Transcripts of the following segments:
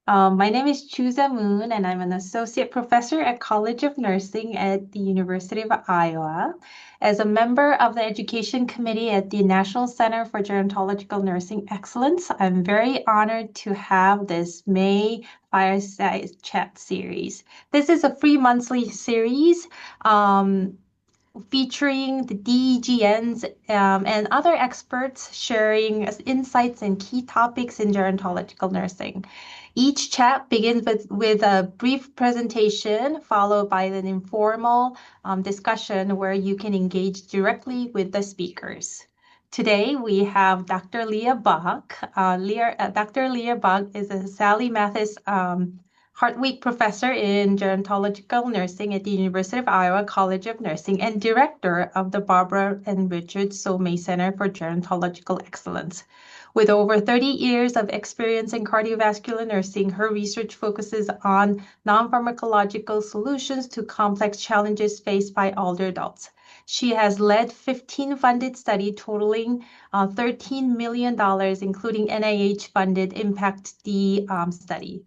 My name is Moon, and I'm an associate professor at College of Nursing at the University of Iowa. As a member of the Education Committee at the National Center for Gerontological Nursing Excellence, I'm very honored to have this May Fireside Chat series. This is a free monthly series featuring the DGNs and other experts sharing insights and key topics in gerontological nursing. Each chat begins with a brief presentation, followed by an informal discussion where you can engage directly with the speakers. Today, we have Dr. Leah Bach. Dr. Leah Bach is a Sally Mathis Hartwig Professor in Gerontological Nursing at the University of Iowa College of Nursing and Director of the Barbara and Richard Csomay Center for Gerontological Excellence. With over 30 years of experience in cardiovascular nursing, her research focuses on non-pharmacological solutions to complex challenges faced by older adults. She has led 15 funded studies totaling $13 million, including NIH-funded IMPACT-D study.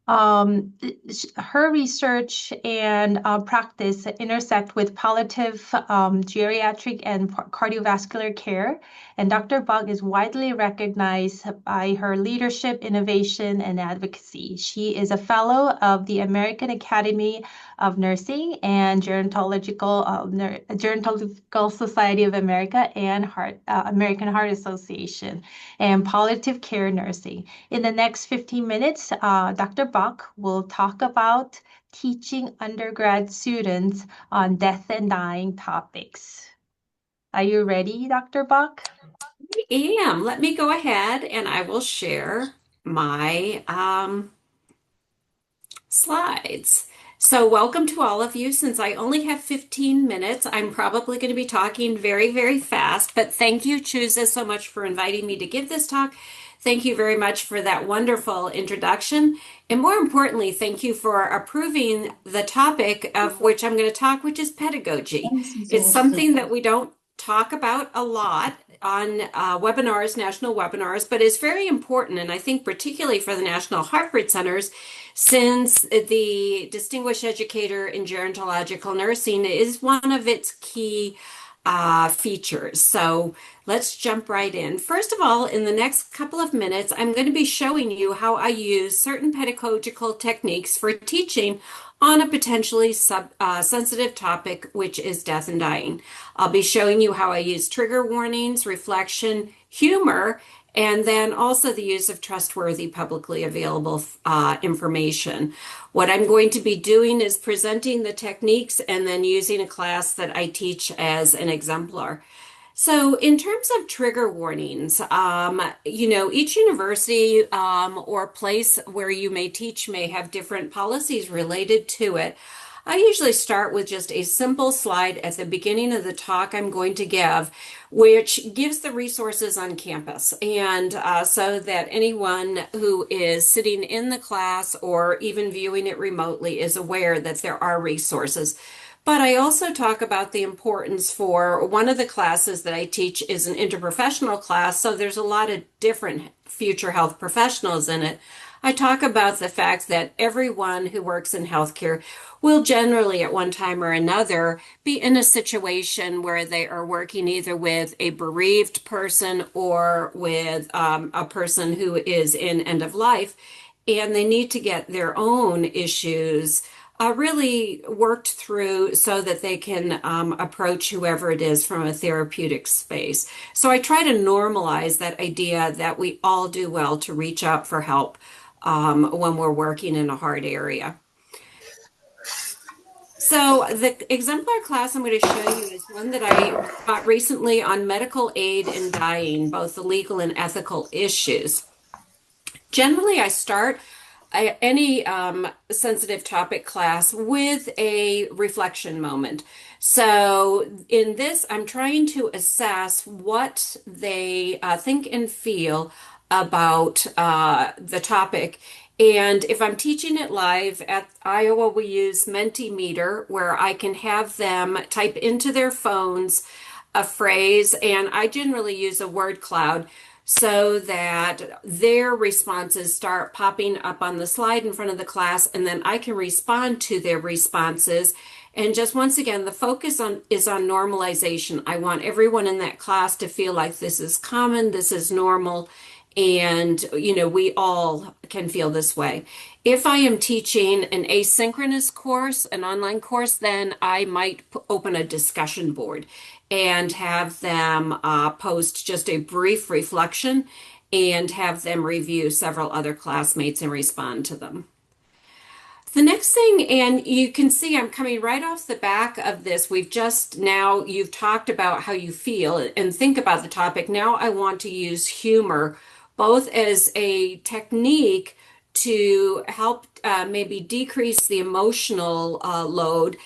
Her research and practice intersect with palliative, geriatric, and cardiovascular care. And Dr. Bug is widely recognized by her leadership, innovation, and advocacy. She is a fellow of the American Academy of Nursing and Gerontological Society of America and American Heart Association and Palliative Care Nursing. In the next 15 minutes, Dr. Bach will talk about teaching undergrad students on death and dying topics. Are you ready, Dr. Bach? I am. Let me go ahead and I will share my slides. So welcome to all of you. Since I only have 15 minutes, I'm probably going to be talking very, very fast, but thank you, Chusa, so much for inviting me to give this talk. Thank you very much for that wonderful introduction. And more importantly, thank you for approving the topic of which I'm going to talk, which is pedagogy. It's something that we don't talk about a lot on webinars, national webinars, but it's very important. And I think particularly for the National Heart Rate Centers, since the Distinguished Educator in Gerontological Nursing is one of its key features. So let's jump right in. First of all, in the next couple of minutes, I'm going to be showing you how I use certain pedagogical techniques for teaching on a potentially sensitive topic, which is death and dying. I'll be showing you how I use trigger warnings, reflection, humor, and then also the use of trustworthy, publicly available information. What I'm going to be doing is presenting the techniques and then using a class that I teach as an exemplar. So in terms of trigger warnings, each university or place where you may teach may have different policies related to it. I usually start with just a simple slide at the beginning of the talk I'm going to give, which gives the resources on campus. And so that anyone who is sitting in the class or even viewing it remotely is aware that there are resources. But I also talk about the importance for one of the classes that I teach is an interprofessional class. So there's a lot of different future health professionals in it. I talk about the fact that everyone who works in healthcare will generally at one time or another be in a situation where they are working either with a bereaved person or with a person who is in end of life, and they need to get their own issues really worked through so that they can approach whoever it is from a therapeutic space. So I try to normalize that idea that we all do well to reach out for help when we're working in a hard area. So the exemplar class I'm going to show you is one that I taught recently on medical aid in dying, both the legal and ethical issues. Generally, I start any sensitive topic class with a reflection moment. So in this, I'm trying to assess what they think and feel about the topic. And if I'm teaching it live at Iowa, we use Mentimeter, where I can have them type into their phones a phrase, and I generally use a word cloud. so that their responses start popping up on the slide in front of the class, and then I can respond to their responses. And just once again, the focus is on normalization. I want everyone in that class to feel like this is common, this is normal, and we all can feel this way. If I am teaching an asynchronous course, an online course, then I might open a discussion board and have them post just a brief reflection and have them review several other classmates and respond to them. The next thing, and you can see I'm coming right off the back of this, you've talked about how you feel and think about the topic. Now I want to use humor both as a technique to help maybe decrease the emotional load.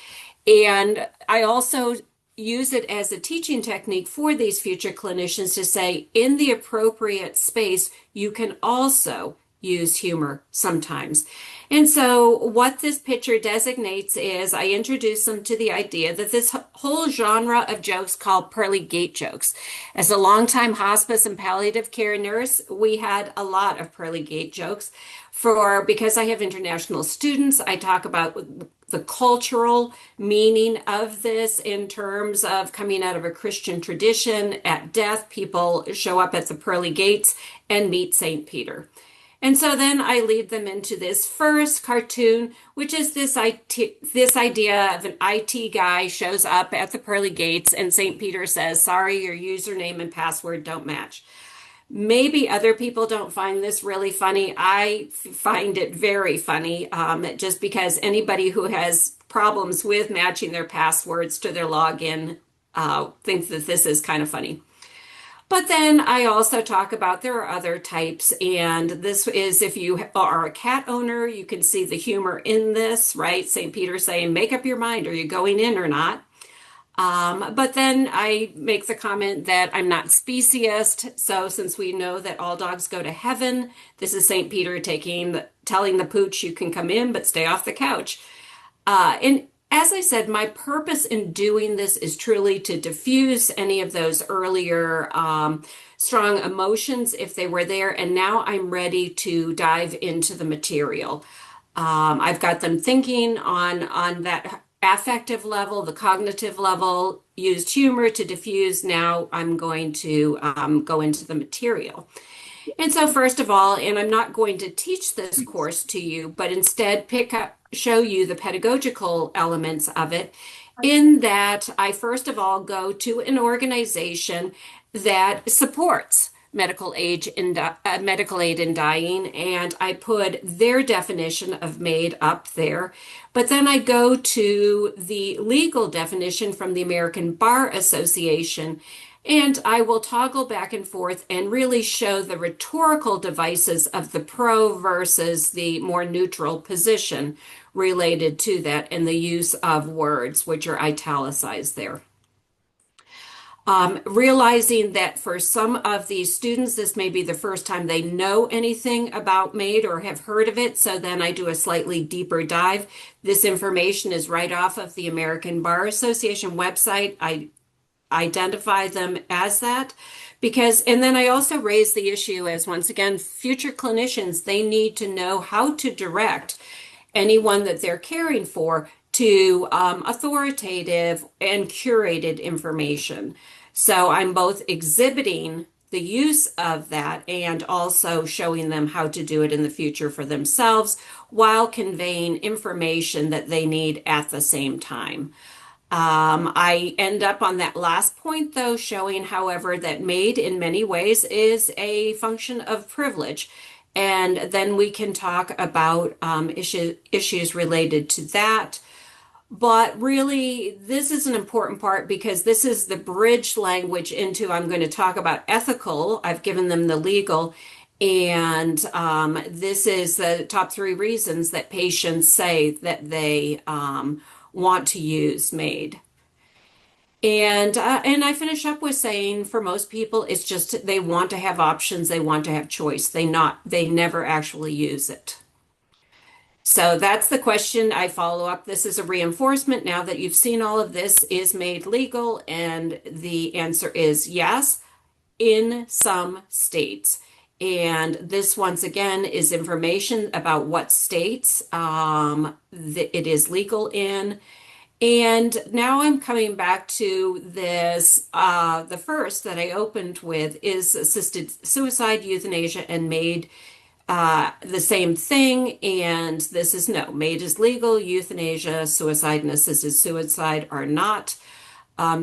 And I also use it as a teaching technique for these future clinicians to say, in the appropriate space, you can also use humor sometimes. And so what this picture designates is I introduce them to the idea that this whole genre of jokes called pearly gate jokes. As a longtime hospice and palliative care nurse, we had a lot of pearly gate jokes. Because I have international students, I talk about the cultural meaning of this in terms of coming out of a Christian tradition. At death, people show up at the pearly gates and meet St. Peter. And so then I lead them into this first cartoon, which is this idea of an IT guy shows up at the pearly gates and St. Peter says, sorry, your username and password don't match. Maybe other people don't find this really funny. I find it very funny, just because anybody who has problems with matching their passwords to their login thinks that this is kind of funny. But then I also talk about there are other types, and this is if you are a cat owner, you can see the humor in this, right? St. Peter saying, make up your mind, are you going in or not? But then I make the comment that I'm not speciest. So since we know that all dogs go to heaven, this is St. Peter telling the pooch you can come in, but stay off the couch. And as I said, my purpose in doing this is truly to diffuse any of those earlier strong emotions if they were there. And now I'm ready to dive into the material. I've got them thinking on that affective level, the cognitive level, used humor to diffuse. Now I'm going to go into the material. And so first of all, and I'm not going to teach this course to you, but instead show you the pedagogical elements of it, in that I first of all go to an organization that supports medical aid in dying, and I put their definition of MAID up there. But then I go to the legal definition from the American Bar Association, and I will toggle back and forth and really show the rhetorical devices of the pro versus the more neutral position related to that, and the use of words, which are italicized there. Realizing that for some of these students, this may be the first time they know anything about MAID or have heard of it, so then I do a slightly deeper dive. This information is right off of the American Bar Association website. I identify them as that and then I also raise the issue as, once again, future clinicians, they need to know how to direct anyone that they're caring for to authoritative and curated information. So I'm both exhibiting the use of that and also showing them how to do it in the future for themselves while conveying information that they need at the same time. I end up on that last point, though, showing, however, that MAID in many ways is a function of privilege. And then we can talk about issues related to that. But really, this is an important part because this is the bridge language into, I'm going to talk about ethical. I've given them the legal. And this is the top 3 reasons that patients say that they want to use MAID. And I finish up with saying, for most people, it's just they want to have options, they want to have choice. They never actually use it. So that's the question I follow up. This is a reinforcement. Now that you've seen all of this, is MAID legal? And the answer is yes. in some states. And this, once again, is information about what states it is legal in. And now I'm coming back to this. The first that I opened with is assisted suicide, euthanasia, and MAID. The same thing. And this is no, MAID is legal, euthanasia, suicide, and assisted suicide are not.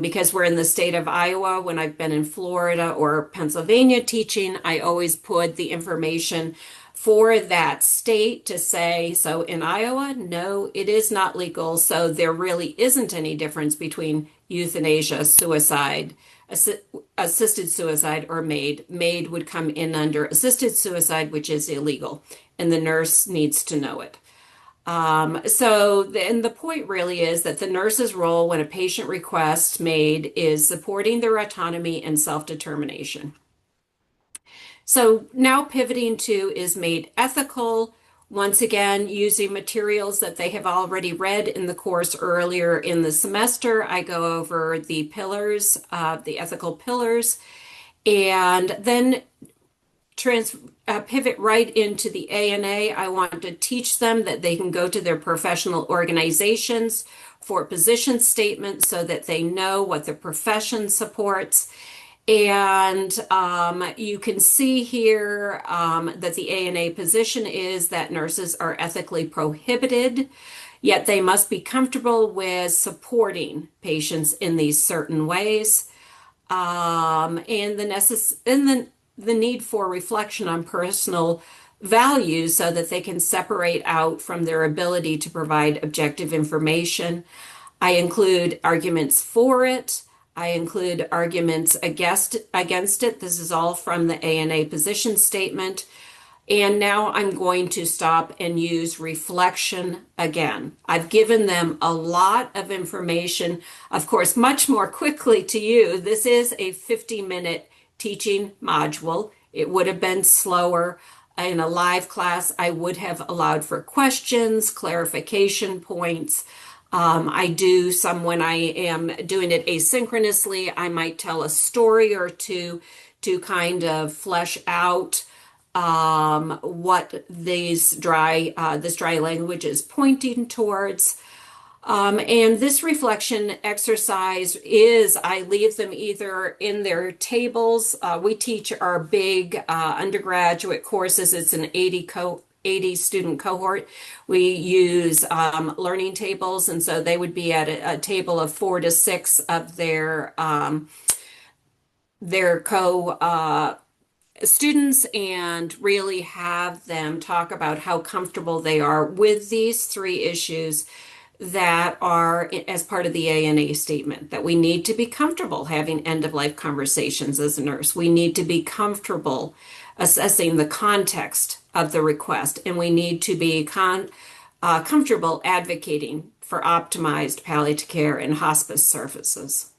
Because we're in the state of Iowa, when I've been in Florida or Pennsylvania teaching, I always put the information for that state to say, so in Iowa, no, it is not legal. So there really isn't any difference between euthanasia, suicide, assisted suicide, or MAID. MAID would come in under assisted suicide, which is illegal, and the nurse needs to know it. And the point really is that the nurse's role when a patient requests MAID is supporting their autonomy and self-determination. So now pivoting to is MAID ethical? Once again, using materials that they have already read in the course earlier in the semester, I go over the pillars, the ethical pillars, and then pivot right into the ANA. I want to teach them that they can go to their professional organizations for position statements so that they know what the profession supports. And you can see here that the ANA position is that nurses are ethically prohibited, yet they must be comfortable with supporting patients in these certain ways. And the need for reflection on personal values so that they can separate out from their ability to provide objective information. I include arguments for it. I include arguments against it. This is all from the ANA position statement. And now I'm going to stop and use reflection again. I've given them a lot of information, of course, much more quickly to you. This is a 50-minute teaching module. It would have been slower. In a live class, I would have allowed for questions, clarification points. I do some when I am doing it asynchronously. I might tell a story or two to kind of flesh out what this dry language is pointing towards. And this reflection exercise is, I leave them either in their tables. We teach our big undergraduate courses. It's an 80 student cohort. We use learning tables, and so they would be at a table of 4 to 6 of their students, and really have them talk about how comfortable they are with these 3 issues that are as part of the ANA statement, that we need to be comfortable having end-of-life conversations as a nurse. We need to be comfortable assessing the context of the request, and we need to be comfortable advocating for optimized palliative care and hospice services.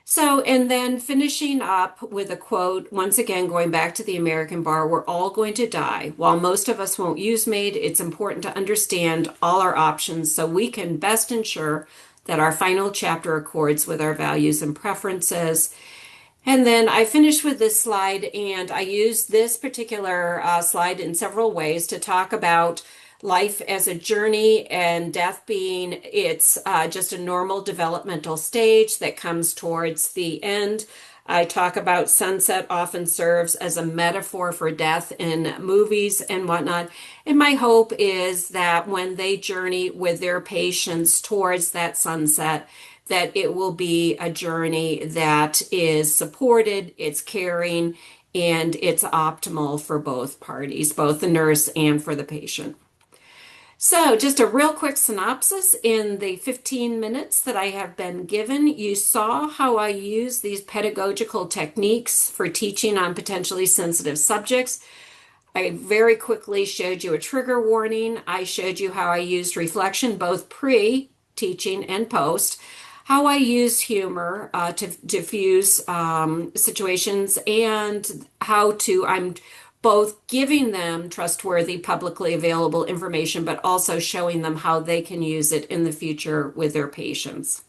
So, and then finishing up with a quote, once again, going back to the American Bar, we're all going to die. While most of us won't use MAID, it's important to understand all our options so we can best ensure that our final chapter accords with our values and preferences. And then I finish with this slide, and I use this particular slide in several ways to talk about life as a journey and death being it's just a normal developmental stage that comes towards the end. I talk about sunset often serves as a metaphor for death in movies and whatnot. And my hope is that when they journey with their patients towards that sunset, that it will be a journey that is supported, it's caring, and it's optimal for both parties, both the nurse and for the patient. So just a real quick synopsis in the 15 minutes that I have been given. You saw how I use these pedagogical techniques for teaching on potentially sensitive subjects. I very quickly showed you a trigger warning. I showed you how I used reflection, both pre-teaching and post, how I use humor to diffuse situations, and I'm both giving them trustworthy, publicly available information, but also showing them how they can use it in the future with their patients.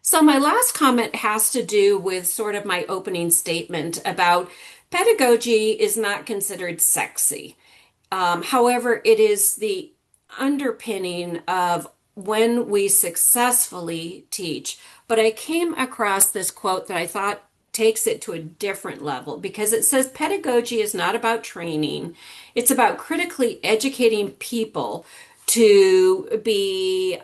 So my last comment has to do with sort of my opening statement about pedagogy is not considered sexy. However, it is the underpinning of when we successfully teach. But I came across this quote that I thought takes it to a different level because it says pedagogy is not about training, it's about critically educating people to be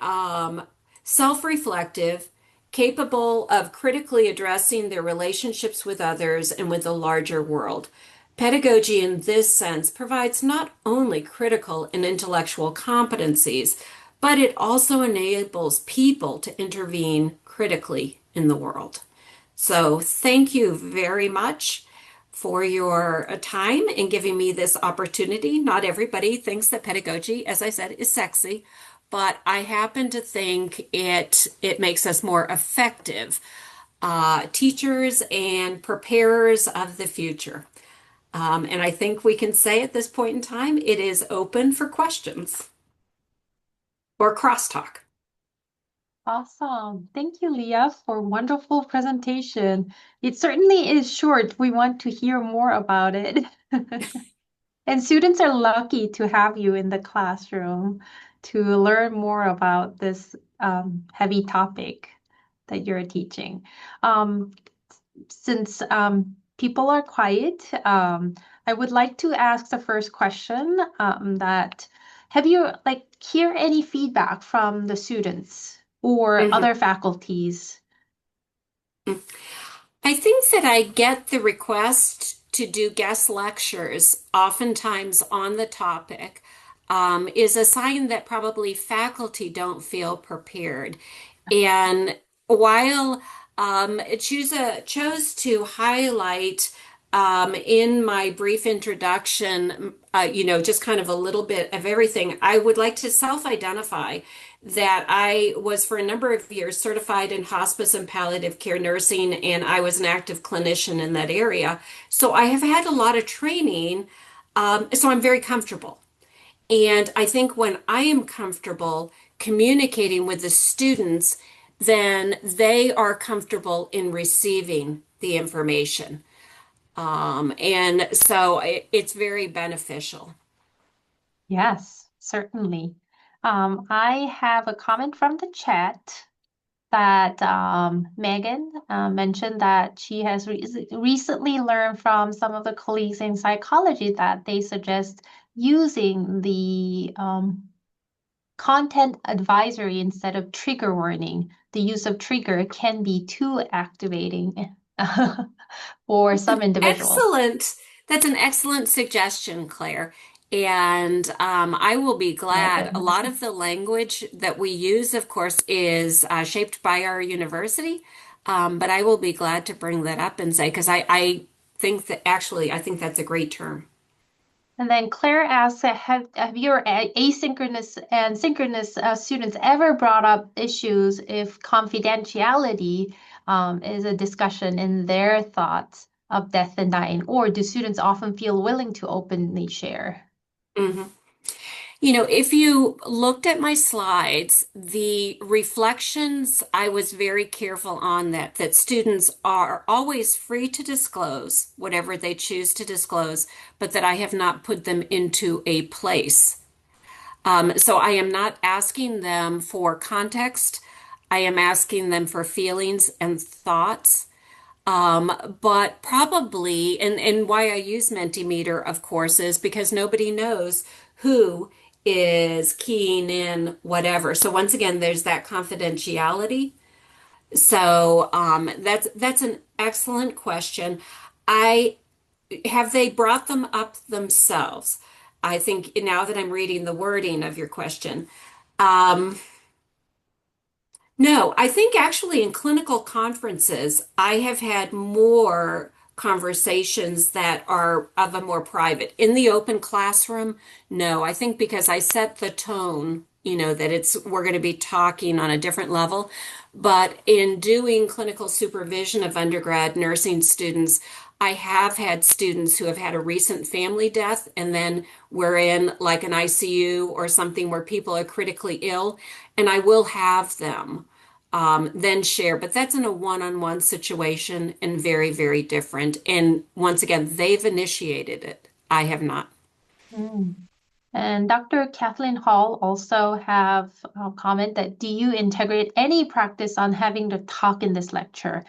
self-reflective, capable of critically addressing their relationships with others and with the larger world. Pedagogy, in this sense, provides not only critical and intellectual competencies, but it also enables people to intervene critically in the world. So, thank you very much for your time and giving me this opportunity. Not everybody thinks that pedagogy, as I said, is sexy, but I happen to think it makes us more effective teachers and preparers of the future. And I think we can say at this point in time, it is open for questions or crosstalk. Awesome. Thank you, Leah, for wonderful presentation. It certainly is short. We want to hear more about it. And students are lucky to have you in the classroom to learn more about this heavy topic that you're teaching. Since people are quiet, I would like to ask the first question that have you hear any feedback from the students or Mhm. other faculties? I think that I get the request to do guest lectures, oftentimes on the topic, is a sign that probably faculty don't feel prepared. And while chose to highlight in my brief introduction, just kind of a little bit of everything, I would like to self-identify that I was for a number of years certified in hospice and palliative care nursing, and I was an active clinician in that area. So I have had a lot of training, so I'm very comfortable. And I think when I am comfortable communicating with the students, then they are comfortable in receiving the information. And so it's very beneficial. Yes, certainly. I have a comment from the chat that Megan mentioned that she has recently learned from some of the colleagues in psychology that they suggest using the content advisory instead of trigger warning. The use of trigger can be too activating for That's some an individuals. excellent, that's an excellent suggestion, Claire. And I will be glad. A Megan. lot of the language that we use, of course, is shaped by our university. But I will be glad to bring that up and say, because I think that actually, I think that's a great term. And then Claire asks, have your asynchronous and synchronous students ever brought up issues if confidentiality is a discussion in their thoughts of death and dying, or do students often feel willing to openly share? Mhm. If you looked at my slides, the reflections, I was very careful on that students are always free to disclose whatever they choose to disclose, but that I have not put them into a place. So I am not asking them for context. I am asking them for feelings and thoughts. But probably, and why I use Mentimeter, of course, is because nobody knows who is keying in whatever. So once again, there's that confidentiality. So that's an excellent question. I have they brought them up themselves? I think now that I'm reading the wording of your question. Um, No, I think actually in clinical conferences, I have had more conversations that are of a more private. In the open classroom, no, I think because I set the tone, that we're going to be talking on a different level. But in doing clinical supervision of undergrad nursing students, I have had students who have had a recent family death, and then we're in like an ICU or something where people are critically ill, and I will have them then share. But that's in a one-on-one situation and very, very different. And once again, they've initiated it. I have not. Mm. And Dr. Kathleen Hall also have a comment that do you integrate any practice on having to talk in this lecture?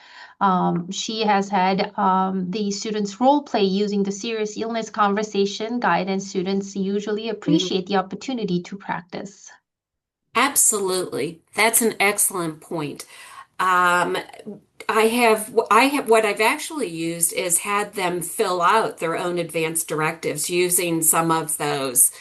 She has had the students role play using the serious illness conversation guide, and students usually Mhm. appreciate the opportunity to practice. Absolutely. That's an excellent point. Um, I have what I've actually used is had them fill out their own advanced directives using some of those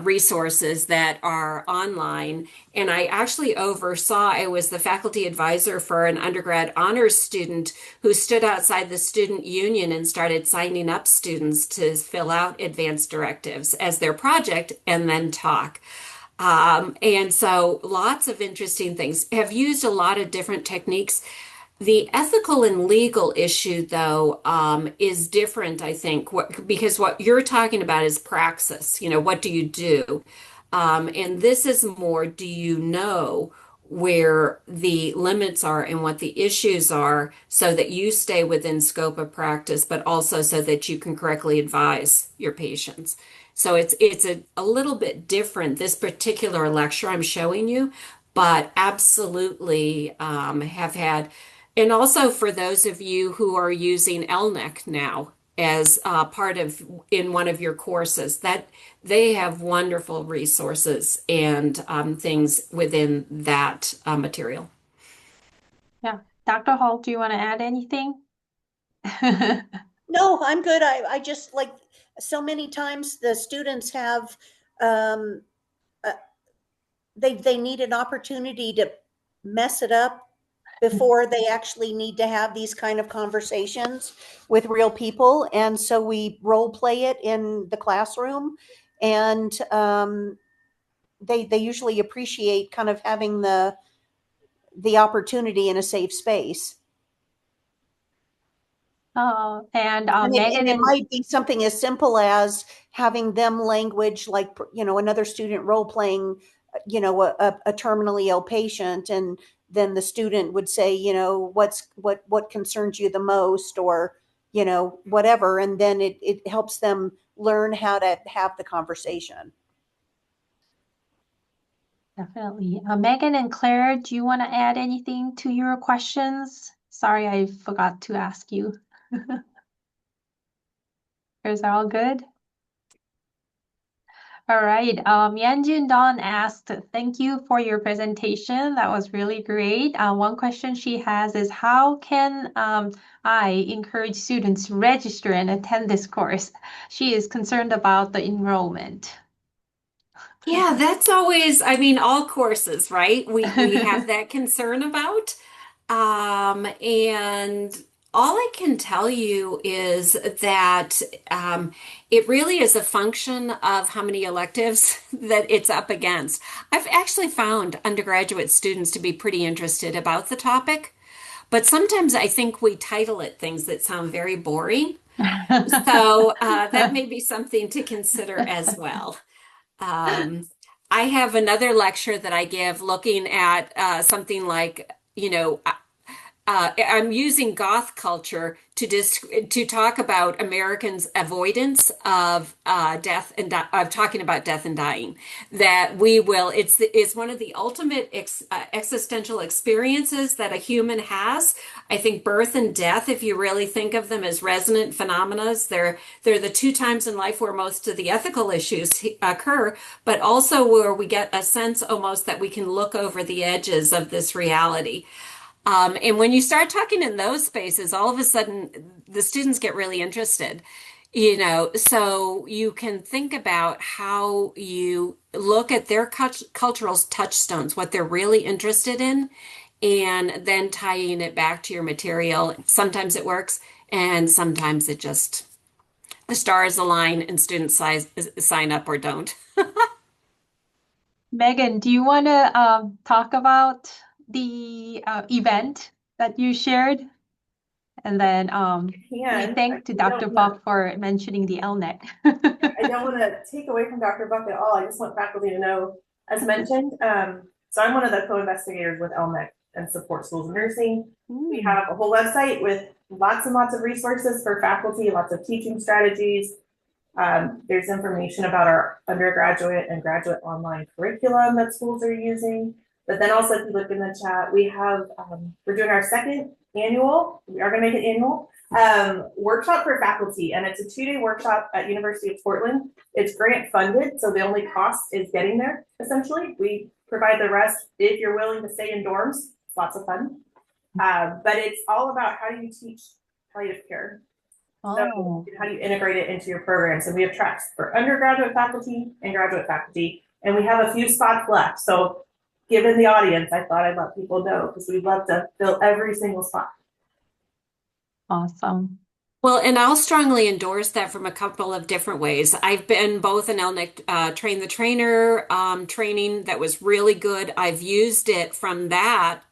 resources that are online. And I actually oversaw, I was the faculty advisor for an undergrad honors student who stood outside the student union and started signing up students to fill out advanced directives as their project and then talk. And so lots of interesting things. Have used a lot of different techniques. The ethical and legal issue, though, is different, I think, because what you're talking about is praxis. You know, what do you do? And this is more, do you know where the limits are and what the issues are so that you stay within scope of practice, but also so that you can correctly advise your patients. So it's a little bit different, this particular lecture I'm showing you, but absolutely have had, and also for those of you who are using LNEC now as part of in one of your courses, that they have wonderful resources and things within that material. Yeah. Dr. Hall, do you want to add anything? No, I'm good. I just like so many times the students have um, uh, they need an opportunity to mess it up before they actually need to have these kind of conversations with real people, and so we role play it in the classroom, and they usually appreciate kind of having the opportunity in a safe space. And And Megan it and might be something as simple as having them language like, another student role playing, a terminally ill patient. And then the student would say, what concerns you the most, or, whatever. And then it helps them learn how to have the conversation. definitely. Megan and Claire, do you want to add anything to your questions? Sorry, I forgot to ask you. Is that all good? All right. Yanjun Don asked, thank you for your presentation. That was really great. One question she has is, how can I encourage students to register and attend this course? She is concerned about the enrollment. Yeah, that's always, I mean, all courses, right? We have that concern about. And all I can tell you is that it really is a function of how many electives that it's up against. I've actually found undergraduate students to be pretty interested about the topic, but sometimes I think we title it things that sound very boring. So that may be something to consider as well. Um, I have another lecture that I give looking at something like, I'm using goth culture to talk about Americans' avoidance of death and of talking about death and dying. That we will, it's one of the ultimate existential experiences that a human has. I think birth and death, if you really think of them as resonant phenomena, they're the two times in life where most of the ethical issues occur, but also where we get a sense almost that we can look over the edges of this reality. And when you start talking in those spaces, all of a sudden the students get really interested, so you can think about how you look at their cultural touchstones, what they're really interested in, and then tying it back to your material. Sometimes it works, and sometimes it just, the stars align and students sign up or don't. Megan, do you want to talk about the event that you shared? And then we Can. thank to I don't Dr. want Buck for mentioning the LNET. I don't want to take away from Dr. Buck at all. I just want faculty to know, as mentioned, so I'm one of the co-investigators with LMEC. and support schools of nursing. We Mm. have a whole website with lots and lots of resources for faculty, lots of teaching strategies. There's information about our undergraduate and graduate online curriculum that schools are using. But then also, if you look in the chat, we have, we're doing our second annual, we are going to make it annual, workshop for faculty. And it's a 2-day workshop at University of Portland. It's grant funded, so the only cost is getting there, essentially. We provide the rest if you're willing to stay in dorms. It's lots of fun. But it's all about how do you teach palliative care. Oh. So how do you integrate it into your program? So we have tracks for undergraduate faculty and graduate faculty, and we have a few spots left. So given the audience, I thought I'd let people know because we'd love to fill every single spot. Awesome. Well, and I'll strongly endorse that from a couple of different ways. I've been both an LNIC Train the Trainer training that was really good. I've used it from that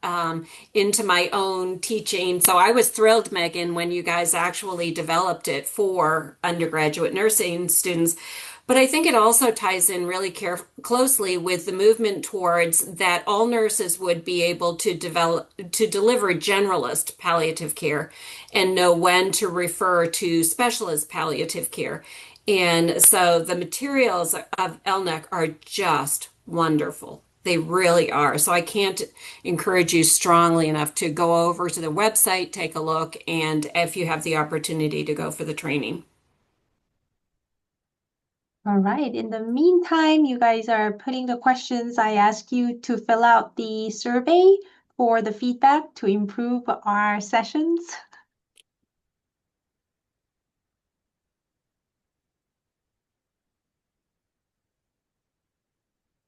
into my own teaching. So I was thrilled, Megan, when you guys actually developed it for undergraduate nursing students. But I think it also ties in really closely with the movement towards that all nurses would be able to deliver generalist palliative care and know when to refer to specialist palliative care. And so the materials of LNEC are just wonderful. They really are. So I can't encourage you strongly enough to go over to the website, take a look, and if you have the opportunity to go for the training. All right. In the meantime, you guys are putting the questions. I ask you to fill out the survey for the feedback to improve our sessions.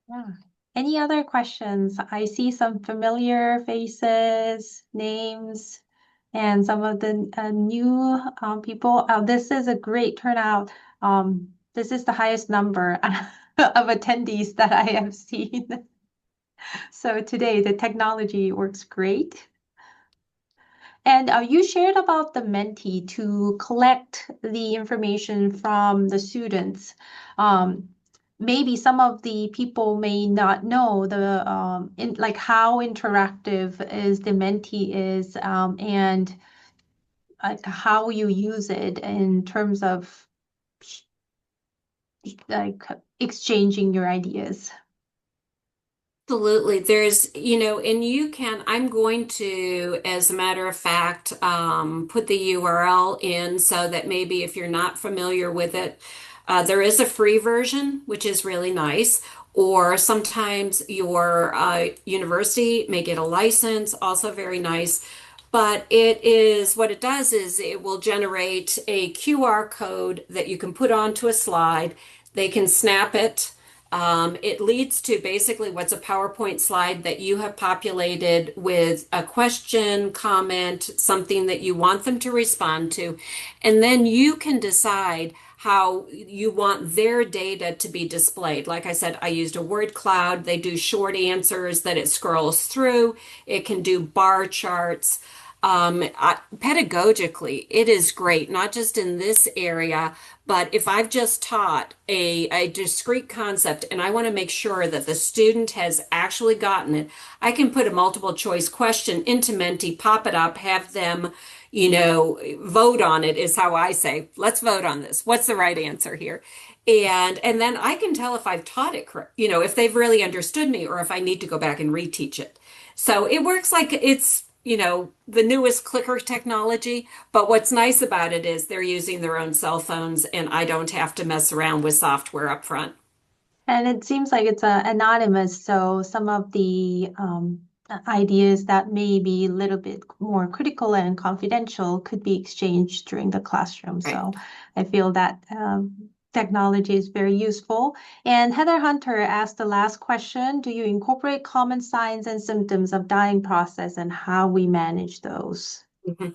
Yeah. Any other questions? I see some familiar faces, names, and some of the new people. This is a great turnout. This is the highest number of attendees that I have seen. So today the technology works great. And you shared about the Menti to collect the information from the students. Maybe some of the people may not know the like how interactive is the Menti is and like how you use it in terms of like exchanging your ideas. Absolutely. There's, and you can, I'm going to, as a matter of fact, put the URL in so that maybe if you're not familiar with it, there is a free version, which is really nice. Or sometimes your university may get a license, also very nice. But what it does is it will generate a QR code that you can put onto a slide. They can snap it. It leads to basically what's a PowerPoint slide that you have populated with a question, comment, something that you want them to respond to. And then you can decide how you want their data to be displayed. Like I said, I used a word cloud. They do short answers that it scrolls through. It can do bar charts. Pedagogically, it is great, not just in this area, but if I've just taught a discrete concept and I want to make sure that the student has actually gotten it, I can put a multiple choice question into Menti, pop it up, have them, vote on it is how I say, let's vote on this. What's the right answer here? And then I can tell if I've taught it correct, if they've really understood me or if I need to go back and reteach it. So it works like it's the newest clicker technology, but what's nice about it is they're using their own cell phones and I don't have to mess around with software up front. And it seems like it's anonymous, so some of the ideas that may be a little bit more critical and confidential could be exchanged during the classroom. Right. So I feel that technology is very useful. And Heather Hunter asked the last question, do you incorporate common signs and symptoms of dying process and how we manage those? Mm-hmm.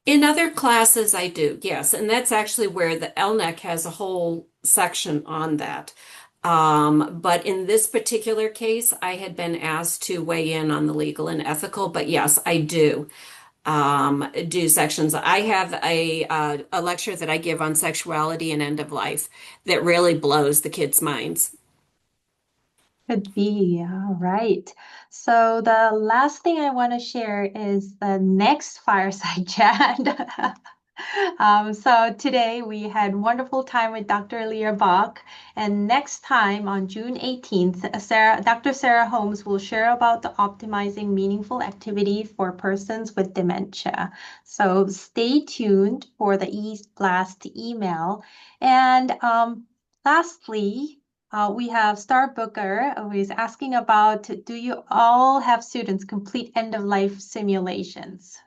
In other classes, I do, yes. And that's actually where the LNEC has a whole section on that. But in this particular case, I had been asked to weigh in on the legal and ethical, but yes, I do. Do sections. I have a lecture that I give on sexuality and end of life that really blows the kids' minds. Could be. All right. So the last thing I want to share is the next fireside chat. So today we had wonderful time with Dr. Leah Bach, and next time on June 18th, Dr. Sarah Holmes will share about the optimizing meaningful activity for persons with dementia. So stay tuned for the e-blast email. And lastly, we have Star Booker who is asking about, do you all have students complete end-of-life simulations?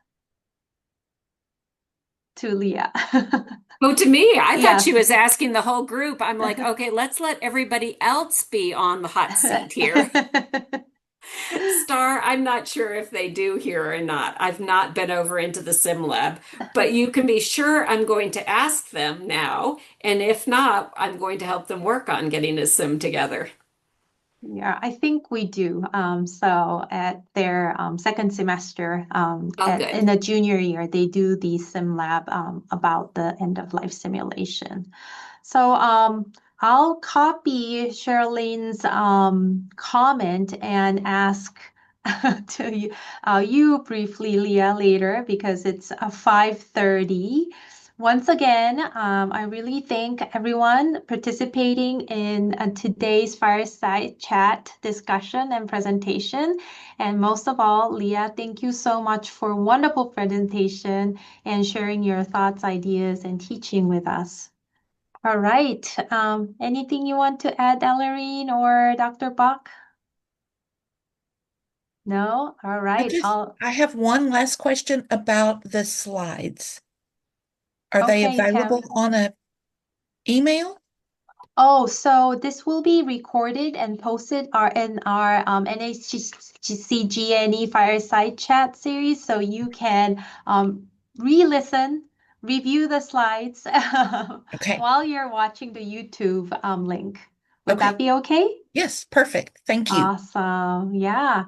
To Leah. Oh, to me, I thought she Yes. was asking the whole group. I'm like, okay, let's let everybody else be on the hot seat here. Star, I'm not sure if they do here or not. I've not been over into the sim lab, but you can be sure I'm going to ask them now. And if not, I'm going to help them work on getting a sim together. Yeah, I think we do. So at their second semester, Oh, in good. the junior year, they do the sim lab about the end of life simulation. So I'll copy Sherilyn's comment and ask to you, you briefly, Leah, later because it's 5:30. Once again, I really thank everyone participating in today's fireside chat discussion and presentation. And most of all, Leah, thank you so much for a wonderful presentation and sharing your thoughts, ideas, and teaching with us. All right. Anything you want to add, Ellerine or Dr. Bach? No? All right. I have one last question about the slides. Are they Okay, available Tam. on a email? Oh, so this will be recorded and posted in our NHGCGNE Fireside Chat series, so you can re-listen, review the slides Okay. while you're watching the YouTube link. Would Okay. that be okay? Yes, perfect. Thank you. Awesome. Yeah.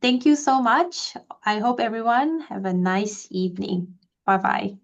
Thank you so much. I hope everyone have a nice evening. Bye-bye.